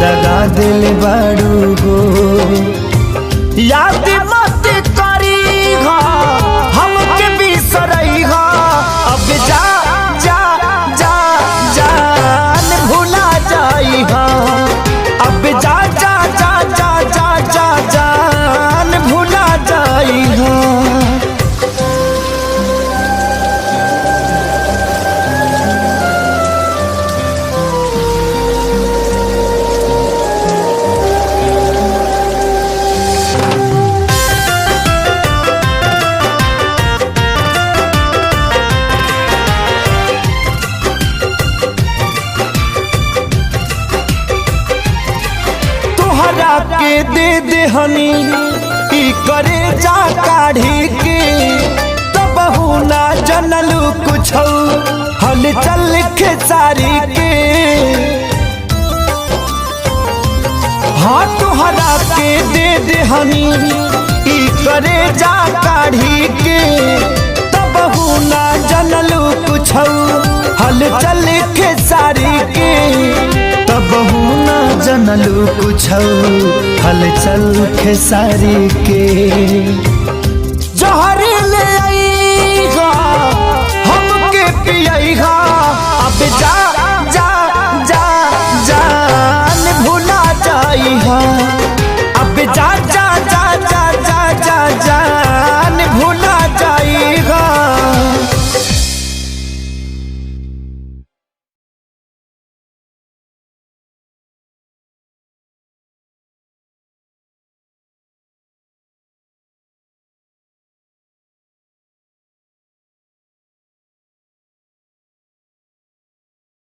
दगा दिल बारू हो। याद मत करी हमके बिसरई अब जा जा जा जान भुला जाई अब जा जा जा जा जा जा जान भुला जाई के दे दे हनी ई करे जा काढ़ी के तब ना जनलू कुछ हल चल खेसारी के। हाँ तुहरा के दे दे हनी ई करे जा काढ़ी के तब ना जनलू कुछ हल चल खेसारी के तब ना जनलू कुछ हलचल खेसारी के। जहरी